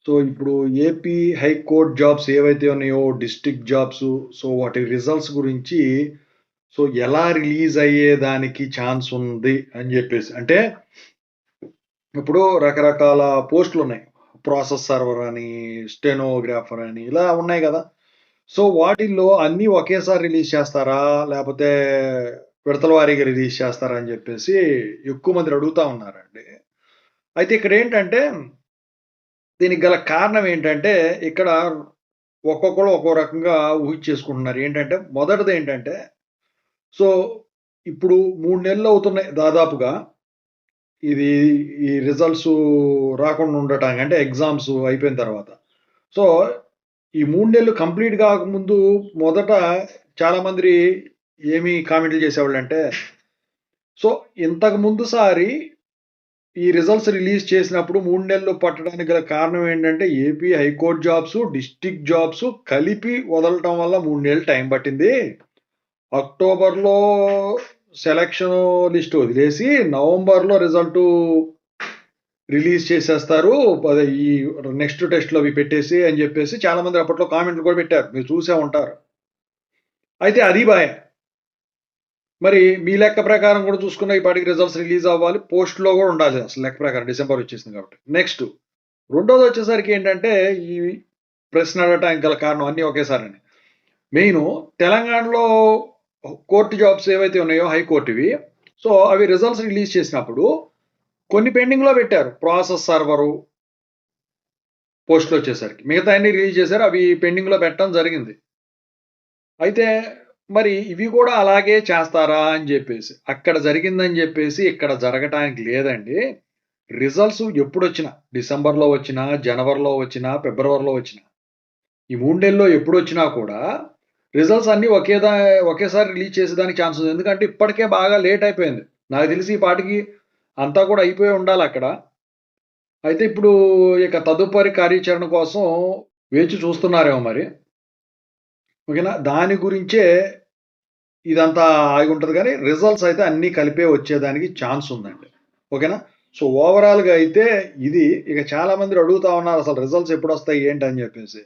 So, ఇప్పుడు AP high court jobs ఏవైతే ఉన్నాయో, డిస్ట్రిక్ట్ జాబ్సు, సో, వాటి రిజల్ట్స్ గురించి సో, ఎలా రిలీజ్ అయ్యేదానికి ఛాన్స్ ఉంది అని జెప్పేసి. అంటే, ఇప్పుడు రకరకాల పోస్టులున్నాయి. ప్రాసెస్ సర్వర్ అని, స్టెనోగ్రాఫర్ అని ఇలా ఉన్నాయి గదా! సో, వాటిల్లో అన్నీ ఒకేసారి రిలీజ్ చేస్తారా? లేపోతే విడతల వారీగా రిలీజ్ చేస్తారా? అని జెప్పేసి ఎక్కువ మంది అడుగుతా ఉన్నారండి. అయితే ఇక్కడేంటంటే దీనికి గల కారణం ఏంటంటే, ఇక్కడ ఒక్కొక్కళ్ళు ఒక్కో రకంగా ఊహించేసుకుంటున్నారు. ఏంటంటే, మొదటిదేంటంటే, సో, ఇప్పుడు 3 నెలలవుతున్నాయి దాదాపుగా. ఇది ఈ రిజల్ట్సు రాకుండా ఉండటానికి. అంటే ఎగ్జామ్స్ అయిపోయిన తర్వాత. సో, ఈ 3 నెలలు కంప్లీట్ గాకముందు మొదట చాలామంది ఏమి కామెంట్లు చేసేవాళ్ళంటే, సో, ఇంతకు ముందు సారి ఈ రిజల్ట్స్ రిలీజ్ చేసినప్పుడు 3 నెలలు పట్టడానికి గల కారణం ఏంటంటే, AP high court jobs, district jobs కలిపి వదలటం వల్ల 3 నెలలు టైం పట్టింది. అక్టోబర్‌లో సెలక్షను లిస్ట్ వదిలేసి, నవంబర్‌లో రిజల్టు రిలీజ్ చేసేస్తారు. అదే ఈ నెక్స్ట్ టెస్ట్‌లు అవి పెట్టేసి అని జెప్పేసి చాలామంది అప్పట్లో కామెంట్లు కూడా పెట్టారు. మీరు చూసే ఉంటారు. అయితే అది బాయే. మరి మీ లెక్క ప్రకారం కూడా చూసుకున్న ఈ పాటికి రిజల్ట్స్ రిలీజ్ అవ్వాలి. పోస్ట్‌లో గూడా ఉండాలి అసలు లెక్క ప్రకారం డిసెంబర్ వచ్చేసింది కాబట్టి. నెక్స్ట్ రెండోదొచ్చేసరికి ఏంటంటే, ఈ ప్రశ్న అడగటానికి గల కారణం అన్నీ ఒకేసారండి. మెయిను తెలంగాణలో కోర్ట్ జాబ్స్ ఏవైతే ఉన్నాయో హైకోర్ట్‌వి. సో, అవి రిజల్ట్స్ రిలీజ్ చేసినప్పుడు కొన్ని పెండింగ్‌లో పెట్టారు. ప్రాసెస్ సర్వరు పోస్టులొచ్చేసరికి. మిగతాయన్నీ రిలీజ్ చేశారు. అవి పెండింగ్‌లో పెట్టడం జరిగింది. అయితే మరి ఇవి కూడా అలాగే చేస్తారా అని జెప్పేసి. అక్కడ జరిగిందని జెప్పేసి ఇక్కడ జరగటానికి లేదండి. రిజల్ట్స్ ఎప్పుడొచ్చినా డిసెంబర్‌లో వచ్చినా, జనవరిలో వచ్చినా, ఫిబ్రవరిలో వచ్చినా, ఈ 3 నెలల్లో ఎప్పుడొచ్చినా కూడా రిజల్ట్స్ అన్నీ ఒకేసారి రిలీజ్ చేసేదానికి ఛాన్స్ ఉంది. ఎందుకంటే ఇప్పటికే బాగా లేట్ అయిపోయింది. నాకు తెలిసి ఈ పాటికి అంతా కూడా అయిపోయి ఉండాలక్కడ. అయితే ఇప్పుడు ఇక తదుపరి కార్యాచరణ కోసం వేచి చూస్తున్నారేమో మరి. ఓకేనా? దాని గురించే ఇదంతా ఆగుంటది గానీ, రిజల్ట్స్ అయితే అన్నీ కలిపే వచ్చేదానికి ఛాన్స్ ఉందండి. ఓకేనా? సో, ఓవరాల్‌గా అయితే ఇది ఇక చాలా మంది అడుగుతా ఉన్నారు అసలు రిజల్ట్స్ ఎప్పుడొస్తాయి ఏంటి అని జెప్పేసి.